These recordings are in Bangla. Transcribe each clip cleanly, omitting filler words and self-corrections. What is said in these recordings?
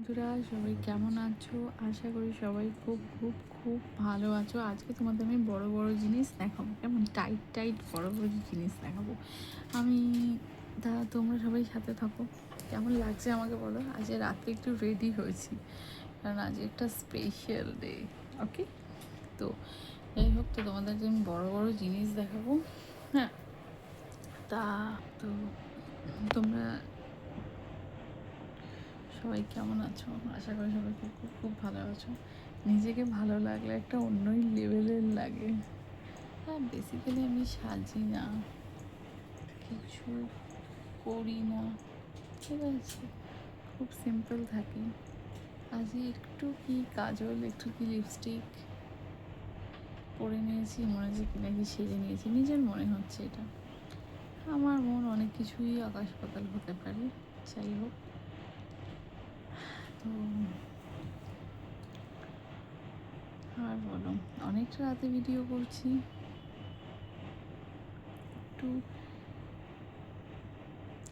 বন্ধুরা, সবাই কেমন আছো? আশা করি সবাই খুব খুব খুব ভালো আছো। আজকে তোমাদের আমি বড় বড় জিনিস দেখাবো, কেমন টাইট টাইট বড় বড় জিনিস দেখাবো আমি। তোমরা সবাই সাথে থাকো। কেমন লাগছে আমাকে বলো। আজ রাত্রে একটু রেডি হয়েছি, কারণ আজ একটা স্পেশাল ডে। ওকে, তো যাই হোক, তো তোমাদেরকে আমি বড় বড় জিনিস দেখাবো। হ্যাঁ, তা তো তোমরা সবাই কেমন আছো? আশা করি সবাই খুব খুব খুব ভালো আছো। নিজেকে ভালো লাগলে একটা অন্যই লেভেলের লাগে। হ্যাঁ, বেসিক্যালি আমি সাজি না, কিছু করি না, ঠিক আছে, খুব সিম্পল থাকি। আজকে একটু কি কাজল, একটু কি লিপস্টিক পরে নিয়েছি, মনে হচ্ছে কি নাকি সেরে নিয়েছি, নিজের মনে হচ্ছে এটা। আমার মন অনেক কিছুই আকাশ পাতাল হতে পারে। যাই হোক, তো আর বলো, অনেকটা রাতে ভিডিও করছি। একটু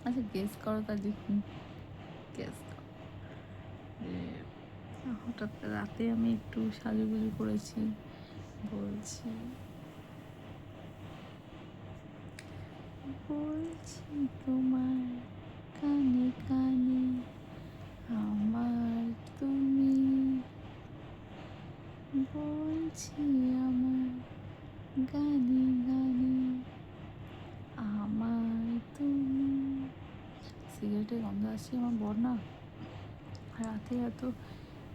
আচ্ছা, গেস করো তা দেখি, গেস করো যে হঠাৎ রাতে আমি একটু সাজুগুজু করেছি। বলছি বলছি তোমার কানে কানে, আমার তুমি, বলছি আমার গানে গানে, আমার তুমি। সিগারেটের গন্ধ আসছে। আমার বর না রাতে এত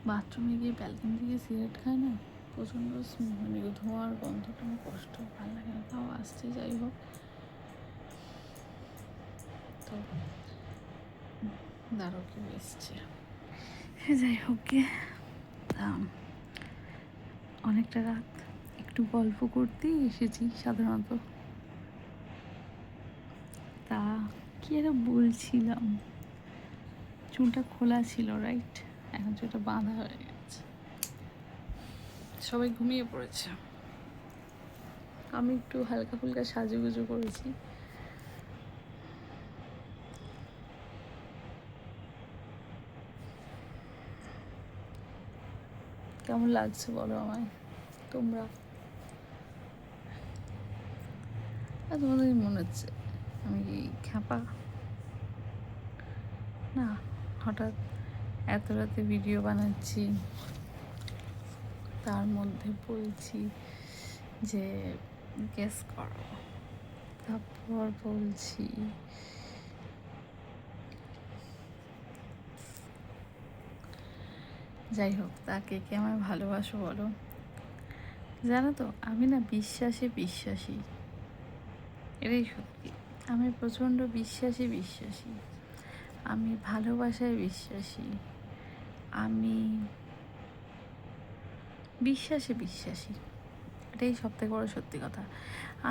বাথরুমে গিয়ে ব্যালকনি থেকে সিগারেট খায় না, প্রচণ্ড মানে ধোঁয়ার গন্ধটা আমার কষ্ট, ভালো লাগে না, তাও আসছে। যাই হোক, তো দাঁড়ো কেউ এসছে। যাই হোক গে, অনেকটা রাত, একটু গল্প করতেই এসেছি সাধারণত। তা কি একটা বলছিলাম, চুলটা খোলা ছিল রাইট, এখন চুলটা বাঁধা হয়ে গেছে। সবাই ঘুমিয়ে পড়েছে, আমি একটু হালকা ফুলকা সাজুগুজু করেছি। কেমন লাগছে বলো আমায় তোমরা। আর তোমাদের মনে হচ্ছে আমি কি খ্যাপা? না, হঠাৎ এত রাতে ভিডিও বানাচ্ছি, তার মধ্যে বলছি যে গেস করো, তারপর বলছি যাই হোক, তাকে কে আমায় ভালোবাসো বলো। জানো তো, আমি না বিশ্বাসে বিশ্বাসী, এটাই সত্যি। আমি প্রচণ্ড বিশ্বাসী, আমি ভালোবাসায় বিশ্বাসী, আমি বিশ্বাসী, এটাই সবথেকে বড় সত্যি কথা।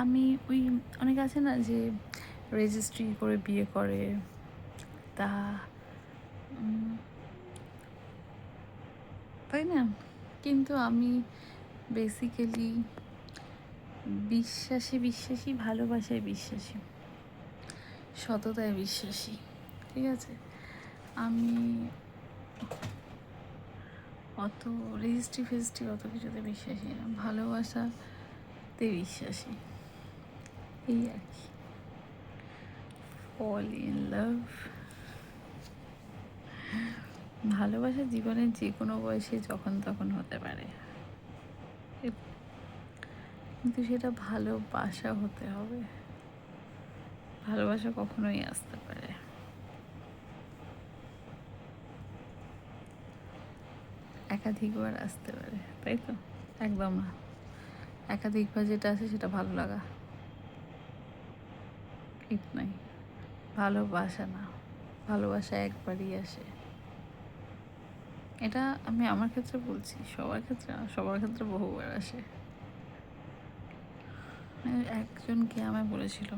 আমি ওই অনেক আছে না যে রেজিস্ট্রি করে বিয়ে করে, তা তাই না, কিন্তু আমি বেসিক্যালি বিশ্বাসী, ভালোবাসায় বিশ্বাসী, সততায় বিশ্বাসী, ঠিক আছে। আমি অত রেজিস্ট্রি অত কিছুতে বিশ্বাসী না, ভালোবাসাতে বিশ্বাসী, এই আর কি। ফল ইন লাভ, ভালোবাসা জীবনের যে কোনো বয়সে যখন তখন হতে পারে, কিন্তু সেটা ভালোবাসা হতে হবে। ভালোবাসা কখনোই আসতে পারে, একাধিকবার আসতে পারে, তাই তো? একদম না, একাধিকবার যেটা আছে সেটা ভালো লাগা, ঠিক নাই। ভালোবাসা না, ভালোবাসা একবারই আসে। এটা আমি আমার ক্ষেত্রে বলছি, সবার ক্ষেত্রে না, সবার ক্ষেত্রে বহুবার আসে। একজনকে আমায় বলেছিল